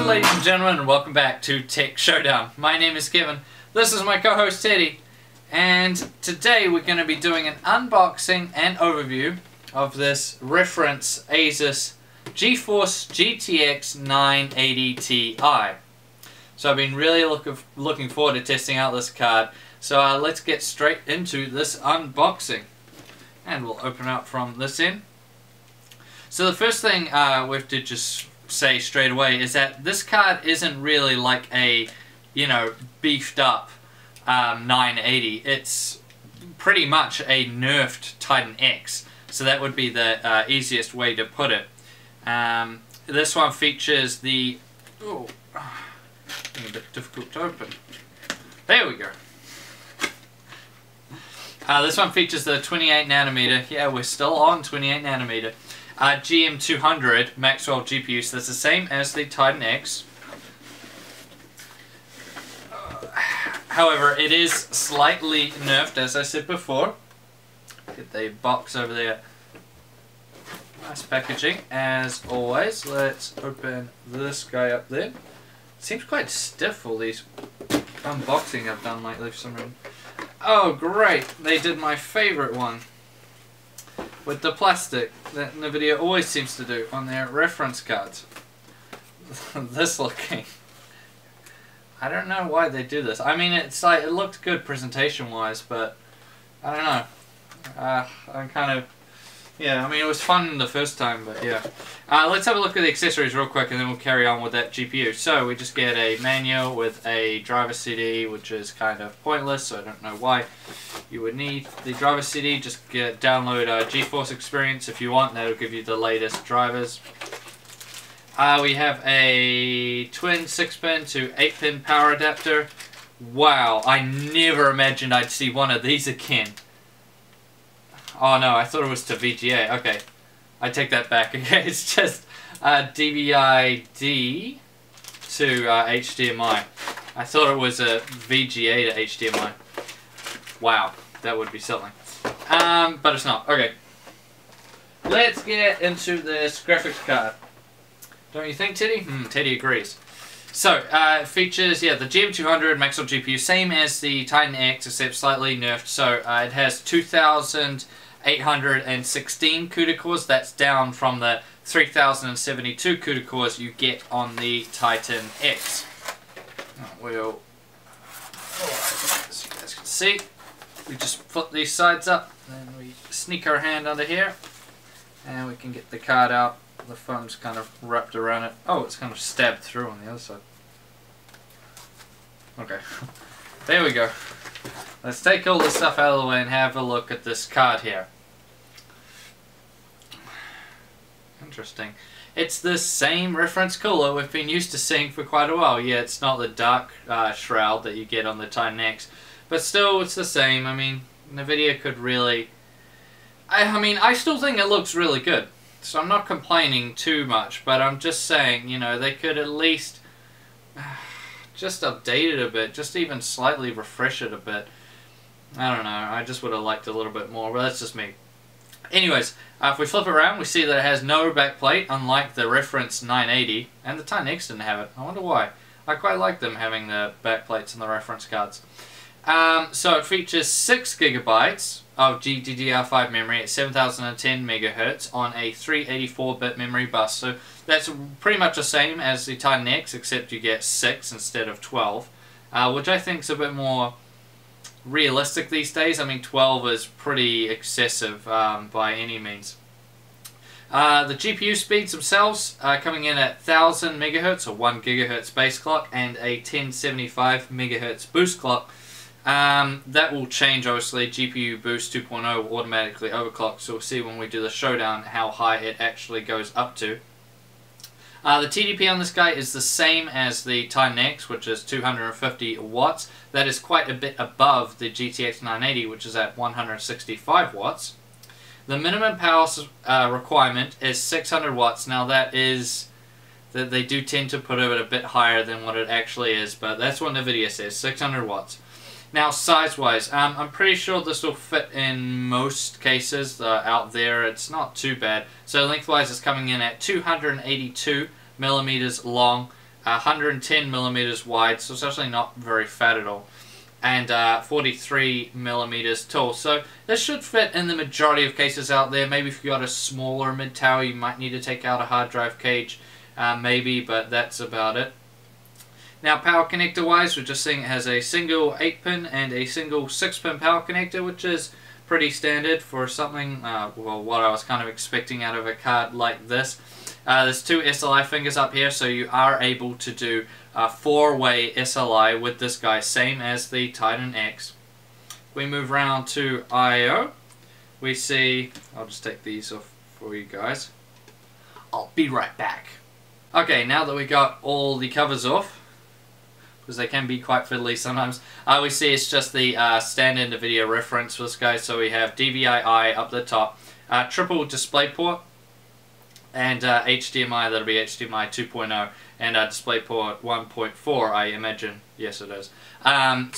ladies and gentlemen, and welcome back to Tech Showdown. My name is Kevin, this is my co-host Teddy, and today we're going to be doing an unboxing and overview of this reference Asus Geforce GTX 980 Ti. So I've been really looking forward to testing out this card, so let's get straight into this unboxing. And we'll open up from this end. So the first thing we have to just say straight away is that this card isn't really like a, beefed up 980. It's pretty much a nerfed Titan X. So that would be the easiest way to put it. This one features the... Oh, a bit difficult to open. There we go. This one features the 28nm, yeah, we're still on 28nm, GM200 Maxwell GPU, so that's the same as the Titan X. However, it is slightly nerfed, as I said before. Get the box over there. Nice packaging, as always. Let's open this guy up there. It seems quite stiff, all these unboxing I've done lately for some reason. Oh great, they did my favourite one with the plastic that Nvidia always seems to do on their reference cards. This looking. I don't know why they do this. I mean, it's like, it looked good presentation wise, but I don't know. I'm kind of, yeah, I mean it was fun the first time, but yeah. Let's have a look at the accessories real quick and then we'll carry on with that GPU. So we just get a manual with a driver CD, which is kind of pointless, so I don't know why you would need the driver CD. Just download GeForce Experience if you want, that'll give you the latest drivers. We have a twin 6-pin to 8-pin power adapter. Wow, I never imagined I'd see one of these again. Oh no, I thought it was to VGA. Okay, I take that back. Okay, it's just DVI-D to HDMI. I thought it was a VGA to HDMI. Wow, that would be something. But it's not. Okay, let's get into this graphics card. Don't you think, Teddy? Teddy agrees. So, it features, yeah, the GM200 Maxwell GPU, same as the Titan X, except slightly nerfed. So, it has 2,816 CUDA cores. That's down from the 3,072 CUDA cores you get on the Titan X. We'll, as you guys can see, we just flip these sides up, and we sneak our hand under here, and we can get the card out. The phone's kind of wrapped around it. Oh, it's kind of stabbed through on the other side. Okay, there we go. Let's take all this stuff out of the way and have a look at this card here. Interesting. It's the same reference cooler we've been used to seeing for quite a while. Yeah, it's not the dark shroud that you get on the Titan X, but still it's the same. I mean, Nvidia could really... I mean, I still think it looks really good. So I'm not complaining too much, but I'm just saying, they could at least just update it a bit, just even slightly refresh it a bit. I don't know, I just would have liked a little bit more, but that's just me. Anyways, if we flip it around, we see that it has no backplate, unlike the reference 980, and the Titan X didn't have it. I wonder why. I quite like them having the backplates in the reference cards. So it features 6 GB of GDDR5 memory at 7010 MHz on a 384-bit memory bus. So that's pretty much the same as the Titan X, except you get 6 instead of 12, which I think is a bit more realistic these days. I mean, 12 is pretty excessive by any means. The GPU speeds themselves are coming in at 1000 MHz or 1 GHz base clock and a 1075 MHz boost clock. That will change, obviously. GPU Boost 2.0 will automatically overclock, so we'll see when we do the showdown how high it actually goes up to. The TDP on this guy is the same as the Titan X, which is 250 watts. That is quite a bit above the GTX 980, which is at 165 watts. The minimum power requirement is 600 watts. Now that is... they do tend to put it a bit higher than what it actually is, but that's what Nvidia says, 600 watts. Now, size-wise, I'm pretty sure this will fit in most cases out there. It's not too bad. So lengthwise, it's coming in at 282 millimeters long, 110mm wide, so it's actually not very fat at all, and 43mm tall. So this should fit in the majority of cases out there. Maybe if you got a smaller mid-tower, you might need to take out a hard drive cage, maybe, but that's about it. Now, power connector wise, we're just seeing it has a single 8-pin and a single 6-pin power connector, which is pretty standard for something, well, what I was kind of expecting out of a card like this. There's 2 SLI fingers up here, so you are able to do a 4-way SLI with this guy, same as the Titan X. We move around to I/O. We see, I'll just take these off for you guys. I'll be right back. Okay, now that we got all the covers off, because they can be quite fiddly sometimes, we see it's just the standard NVIDIA reference for this guy. So we have DVI-I up the top, triple DisplayPort, and HDMI, that'll be HDMI 2.0, and DisplayPort 1.4, I imagine. Yes, it is.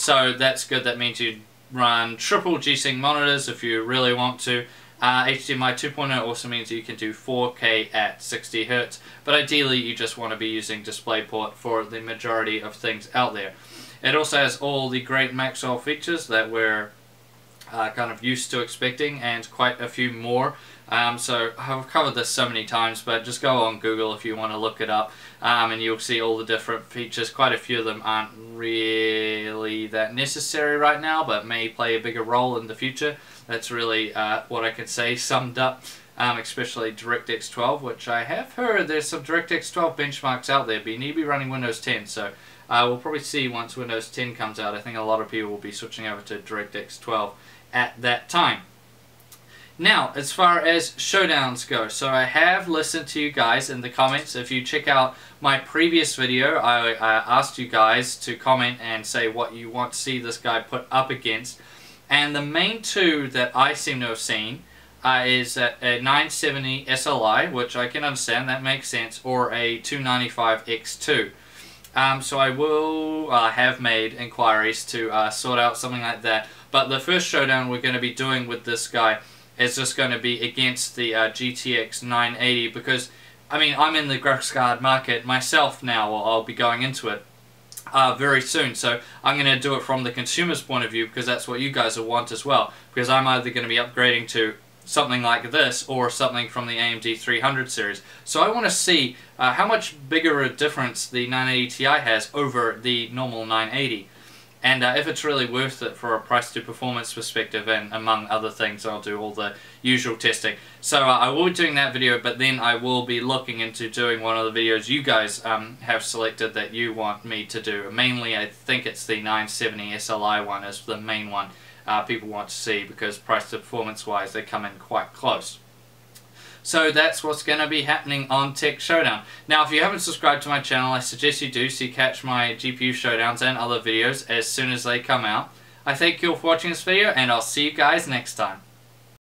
So that's good. That means you run triple G-Sync monitors if you really want to. HDMI 2.0 also means you can do 4K at 60 Hz, but ideally you just want to be using DisplayPort for the majority of things out there. It also has all the great Maxwell features that we're kind of used to expecting, and quite a few more. So I've covered this so many times, but just go on Google if you want to look it up, and you'll see all the different features. Quite a few of them aren't really that necessary right now, but may play a bigger role in the future. That's really what I can say summed up, especially DirectX 12, which I have heard there's some DirectX 12 benchmarks out there, but you need to be running Windows 10, so we'll probably see once Windows 10 comes out. I think a lot of people will be switching over to DirectX 12 at that time. Now, as far as showdowns go, so I have listened to you guys in the comments. If you check out my previous video, I asked you guys to comment and say what you want to see this guy put up against. And the main 2 that I seem to have seen is a 970 SLI, which I can understand, that makes sense, or a 295 X2. So I will have made inquiries to sort out something like that. But the first showdown we're going to be doing with this guy is just going to be against the GTX 980, because, I mean, I'm in the graphics card market myself now, or I'll be going into it very soon, so I'm going to do it from the consumer's point of view, because that's what you guys will want as well, because I'm either going to be upgrading to something like this or something from the AMD 300 series. So I want to see how much bigger a difference the 980 Ti has over the normal 980. And if it's really worth it for a price to performance perspective, and among other things, I'll do all the usual testing. So I will be doing that video, but then I will be looking into doing one of the videos you guys have selected that you want me to do. Mainly, I think it's the 970 SLI one is the main one people want to see, because price to performance wise they come in quite close. So that's what's going to be happening on Tech Showdown. Now, if you haven't subscribed to my channel, I suggest you do, so you catch my GPU showdowns and other videos as soon as they come out. I thank you all for watching this video, and I'll see you guys next time.